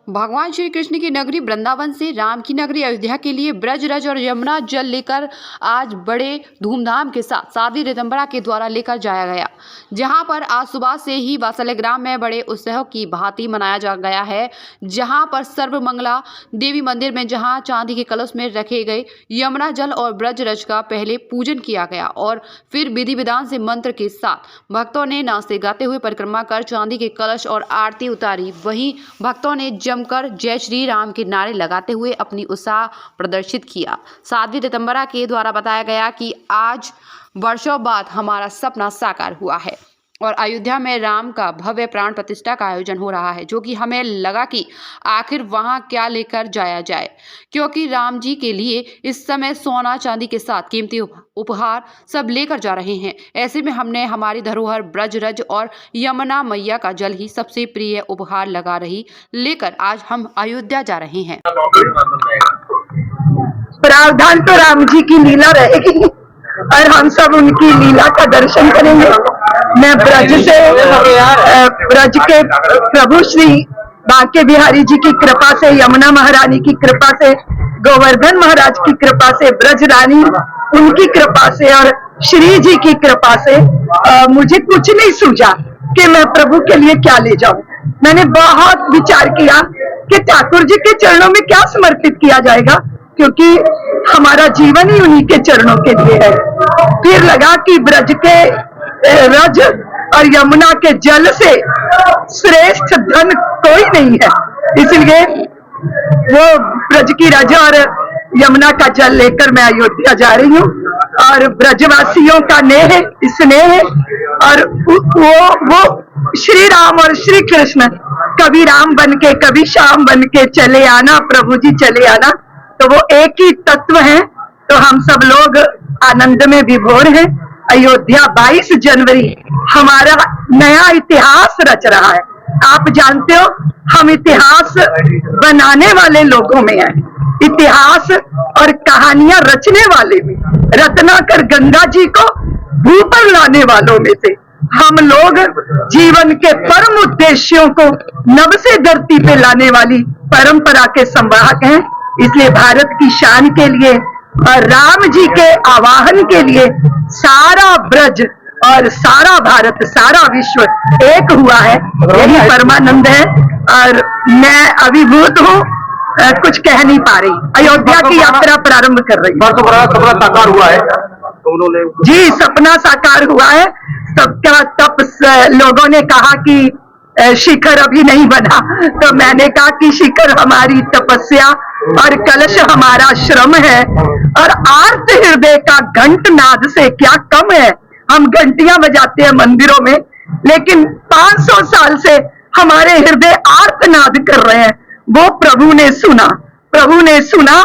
भगवान श्री कृष्ण की नगरी वृंदावन से राम की नगरी अयोध्या के लिए ब्रज रज और यमुना जल लेकर आज बड़े धूमधाम के साथ साध्वी ऋतंबरा के द्वारा लेकर जाया गया, जहां पर आज सुबह से ही वात्सल्यग्राम में बड़े उत्सव की भांति मनाया जा गया है। जहां पर सर्वमंगला देवी मंदिर में जहां चांदी के कलश में रखे गए यमुना जल और ब्रज रज का पहले पूजन किया गया और फिर विधि विधान से मंत्र के साथ भक्तों ने नाचते गाते हुए परिक्रमा कर चांदी के कलश और आरती उतारी। वहीं भक्तों ने कर जय श्री राम के नारे लगाते हुए अपनी उत्साह प्रदर्शित किया। साध्वी ऋतंबरा के द्वारा बताया गया कि आज वर्षों बाद हमारा सपना साकार हुआ है और अयोध्या में राम का भव्य प्राण प्रतिष्ठा का आयोजन हो रहा है, जो कि हमें लगा कि आखिर वहां क्या लेकर जाया जाए, क्योंकि राम जी के लिए इस समय सोना चांदी के साथ कीमती उपहार सब लेकर जा रहे हैं। ऐसे में हमने हमारी धरोहर ब्रज रज और यमुना मैया का जल ही सबसे प्रिय उपहार लगा रही लेकर आज हम अयोध्या जा रहे हैं। प्रावधान तो राम जी की लीला रहेगी और हम सब उनकी लीला का दर्शन करेंगे। मैं ब्रज के प्रभु श्री बांके बिहारी जी की कृपा से, यमुना महारानी की कृपा से, गोवर्धन महाराज की कृपा से, ब्रज रानी उनकी कृपा से और श्री जी की कृपा से मुझे कुछ नहीं सूझा कि मैं प्रभु के लिए क्या ले जाऊं। मैंने बहुत विचार किया कि ठाकुर जी के चरणों में क्या समर्पित किया जाएगा, क्योंकि हमारा जीवन ही उन्हीं के चरणों के लिए है। फिर लगा कि ब्रज के रज और यमुना के जल से श्रेष्ठ धन कोई नहीं है, इसलिए वो ब्रज की रज और यमुना का जल लेकर मैं अयोध्या जा रही हूँ और ब्रजवासियों का स्नेह और वो श्री राम और श्री कृष्ण कभी राम बन के कभी श्याम बन के चले आना, प्रभु जी चले आना, तो वो एक ही तत्व है। तो हम सब लोग आनंद में विभोर हैं। अयोध्या 22 जनवरी हमारा नया इतिहास रच रहा है। आप जानते हो हम इतिहास बनाने वाले लोगों में हैं, इतिहास और कहानियां रचने वाले में, रत्नाकर गंगा जी को भू पर लाने वालों में से हम लोग जीवन के परम उद्देश्यों को नभ से धरती पे लाने वाली परंपरा के संवाहक हैं। इसलिए भारत की शान के लिए और राम जी के आवाहन के लिए सारा ब्रज और सारा भारत, सारा विश्व एक हुआ है। यही परमानंद है और मैं अभिभूत हूँ, कुछ कह नहीं पा रही। अयोध्या की यात्रा प्रारंभ कर रही हूँ। सपना साकार हुआ है जी, सपना साकार हुआ है सबका। तब लोगों ने कहा कि शिखर अभी नहीं बना, तो मैंने कहा कि शिखर हमारी तपस्या और कलश हमारा श्रम है और आर्त हृदय का घंट नाद से क्या कम है। हम घंटियां बजाते हैं मंदिरों में, लेकिन 500 साल से हमारे हृदय आर्तनाद कर रहे हैं। वो प्रभु ने सुना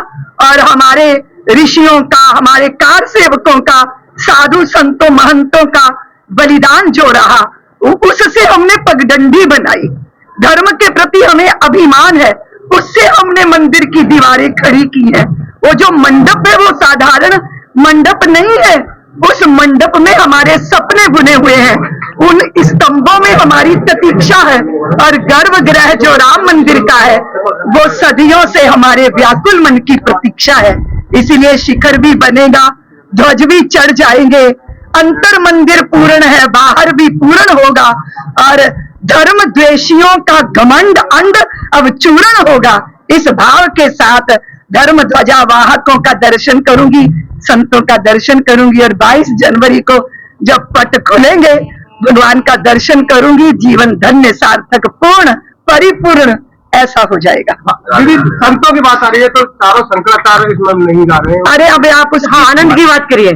और हमारे ऋषियों का, हमारे कार सेवकों का, साधु संतों महंतों का बलिदान जो रहा, उससे हमने पगडंडी बनाई। धर्म के प्रति हमें अभिमान है, उससे हमने मंदिर की दीवारें खड़ी की हैं। वो जो मंडप है वो साधारण मंडप नहीं है, उस मंडप में हमारे सपने बुने हुए हैं, उन स्तंभों में हमारी प्रतीक्षा है और गर्भगृह जो राम मंदिर का है वो सदियों से हमारे व्याकुल मन की प्रतीक्षा है। इसीलिए शिखर भी बनेगा, ध्वज भी चढ़ जाएंगे, अंतर मंदिर पूर्ण है, बाहर भी पूर्ण होगा और धर्म द्वेषियों का घमंड अंड अब चूर्ण होगा। इस भाव के साथ धर्म ध्वजा वाहकों का दर्शन करूंगी, संतों का दर्शन करूंगी और 22 जनवरी को जब पट खुलेंगे भगवान का दर्शन करूंगी। जीवन धन्य, सार्थक, पूर्ण, परिपूर्ण ऐसा हो जाएगा। दीदी, संतों की बात आ रही है तो चारों शंकराचार्य इसमें नहीं गा रहे हैं। अरे अब आप उस आनंद की बात करिए।